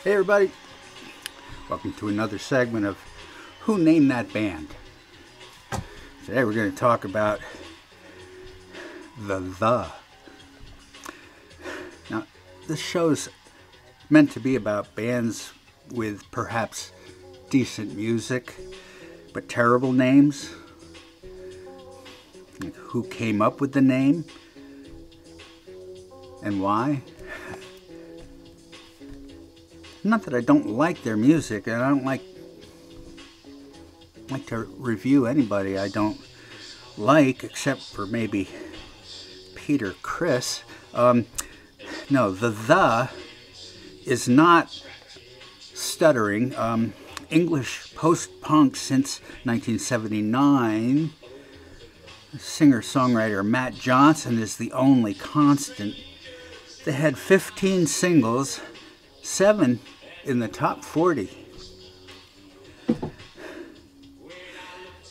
Hey everybody, welcome to another segment of Who Named That Band? Today we're going to talk about The. Now, this show's meant to be about bands with perhaps decent music, but terrible names. Like who came up with the name and why? Not that I don't like their music, and I don't like to review anybody I don't like, except for maybe Peter Criss. No, the is not stuttering. English post-punk since 1979. Singer-songwriter Matt Johnson is the only constant. They had 15 singles, 7 in the top 40.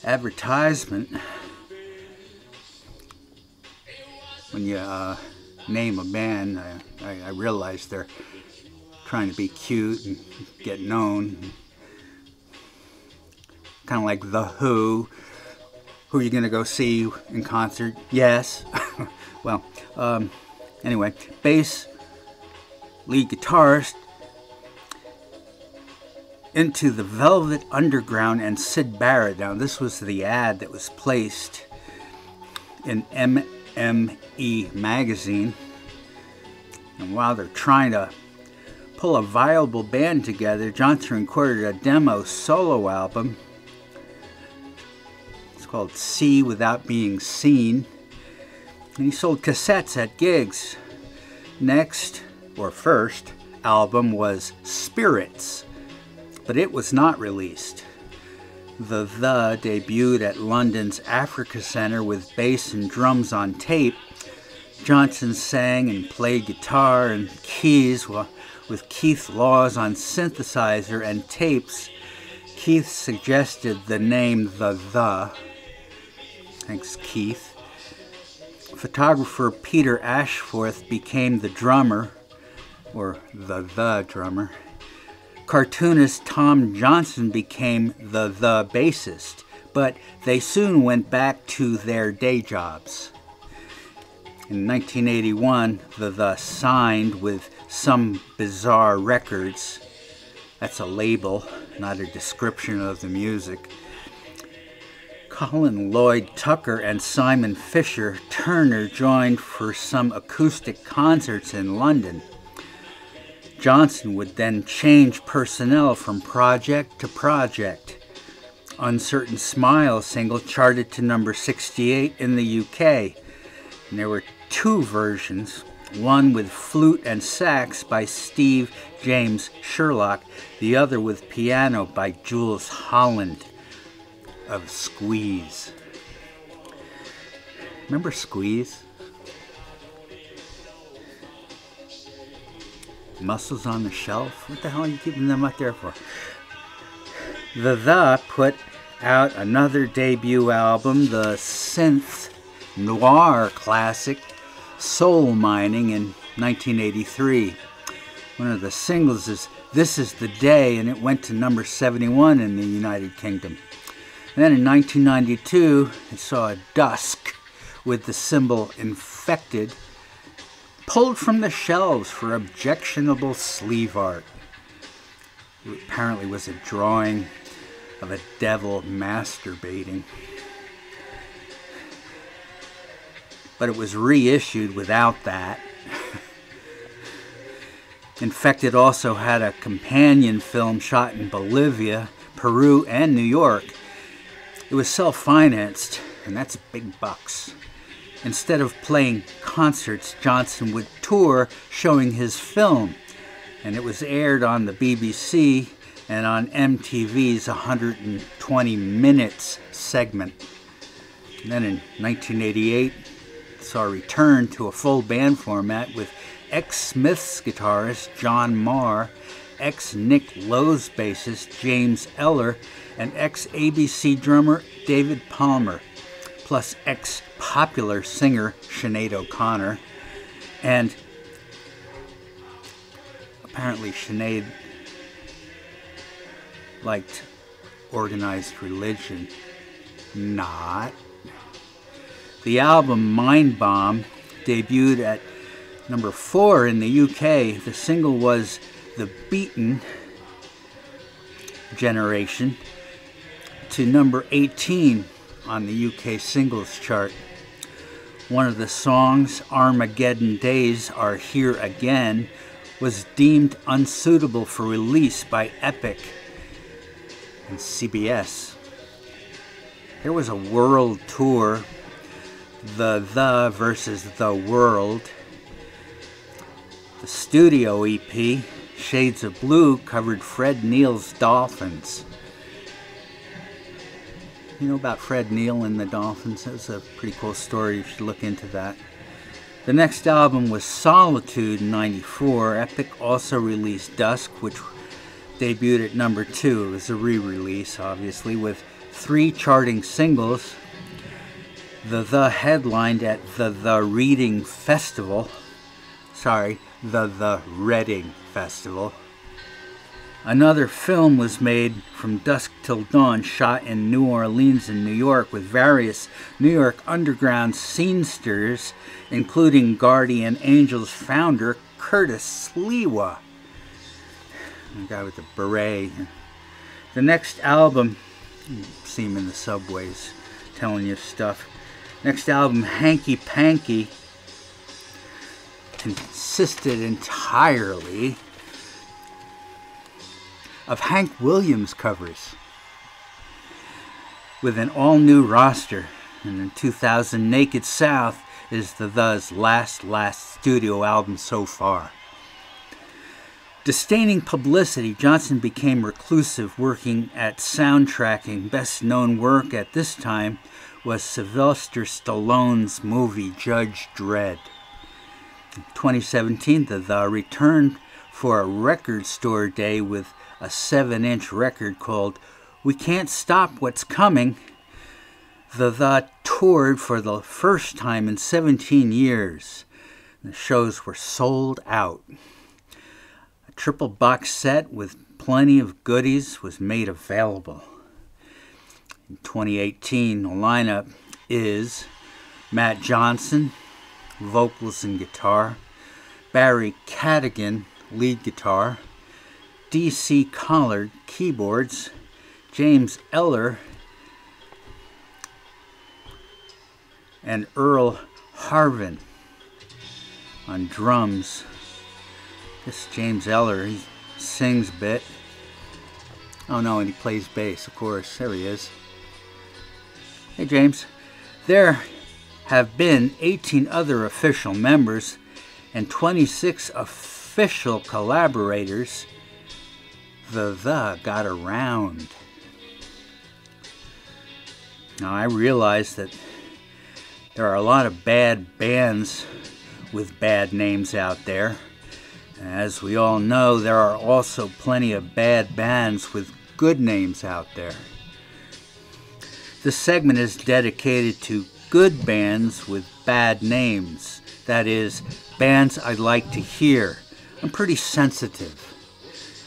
Advertisement. When you name a band, I realize they're trying to be cute and get known. Kind of like The Who. Who are you going to go see in concert? Yes. Well, anyway, bass, lead guitarist, into the Velvet Underground and Syd Barrett. Now, this was the ad that was placed in MME magazine. And while they're trying to pull a viable band together, Johnson recorded a demo solo album. It's called See Without Being Seen. And he sold cassettes at gigs. Next, or first, album was Spirits, but it was not released. The debuted at London's Africa Centre with bass and drums on tape. Johnson sang and played guitar and keys with Keith Laws on synthesizer and tapes. Keith suggested the name The. Thanks, Keith. Photographer Peter Ashforth became the drummer, or the drummer. Cartoonist Tom Johnson became the bassist, but they soon went back to their day jobs. In 1981, the signed with Some Bizarre Records. That's a label, not a description of the music. Colin Lloyd Tucker and Simon Fisher Turner joined for some acoustic concerts in London. Johnson would then change personnel from project to project. Uncertain Smile single charted to number 68 in the UK. And there were 2 versions, one with flute and sax by Steve James Sherlock, the other with piano by Jools Holland of Squeeze. Remember Squeeze? Muscles on the Shelf? What the hell are you keeping them up there for? The put out another debut album, the synth noir classic Soul Mining, in 1983. One of the singles is This Is the Day, and it went to number 71 in the United Kingdom. And then in 1992, it saw Dusk with the symbol Infected, pulled from the shelves for objectionable sleeve art. It apparently was a drawing of a devil masturbating. But it was reissued without that. Infected also had a companion film shot in Bolivia, Peru, and New York. It was self-financed, and that's big bucks. Instead of playing concerts, Johnson would tour showing his film, and it was aired on the BBC and on MTV's 120 Minutes segment. And then in 1988, it saw a return to a full band format with ex-Smiths guitarist John Marr, ex-Nick Lowe's bassist James Eller, and ex-ABC drummer David Palmer, plus ex-popular singer Sinead O'Connor. And apparently Sinead liked organized religion. Not. The album Mind Bomb debuted at number 4 in the UK. The single was The Beaten Generation to number 18 on the UK singles chart. One of the songs, Armageddon Days Are Here Again, was deemed unsuitable for release by Epic and CBS. There was a world tour, The versus The World. The studio EP, Shades of Blue, covered Fred Neil's Dolphins. You know about Fred Neil and the Dolphins? That was a pretty cool story. You should look into that. The next album was Solitude in '94. Epic also released Dusk, which debuted at number 2. It was a re-release, obviously, with 3 charting singles. The headlined at the Reading Festival. The Reading Festival. Another film was made, From Dusk Till Dawn, shot in New Orleans and New York with various New York underground scenesters, including Guardian Angels founder Curtis Sliwa, the guy with the beret. The next album, you see him in the subways telling you stuff. Next album, Hanky Panky, consisted entirely of Hank Williams covers with an all-new roster. And in 2000, Naked South is The's last studio album so far. Disdaining publicity, Johnson became reclusive, working at soundtracking. Best known work at this time was Sylvester Stallone's movie Judge Dredd. In 2017, The returned for a record store day with a 7-inch record called We Can't Stop What's Coming. The toured for the first time in 17 years. The shows were sold out. A triple box set with plenty of goodies was made available. In 2018, the lineup is Matt Johnson, vocals and guitar, Barry Cadigan, lead guitar, D.C. Collard, keyboards, James Eller, and Earl Harvin on drums. This James Eller, he sings a bit. Oh no, and he plays bass, of course. There he is. Hey James. There have been 18 other official members and 26 official collaborators. The got around. Now I realize that there are a lot of bad bands with bad names out there. As we all know, there are also plenty of bad bands with good names out there. This segment is dedicated to good bands with bad names. That is, bands I'd like to hear. I'm pretty sensitive.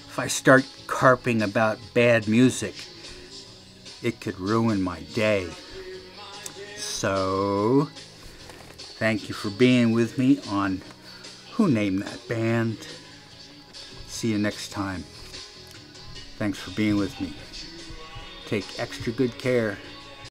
If I start carping about bad music, it could ruin my day. So, thank you for being with me on Who Named That Band. See you next time. Thanks for being with me. Take extra good care.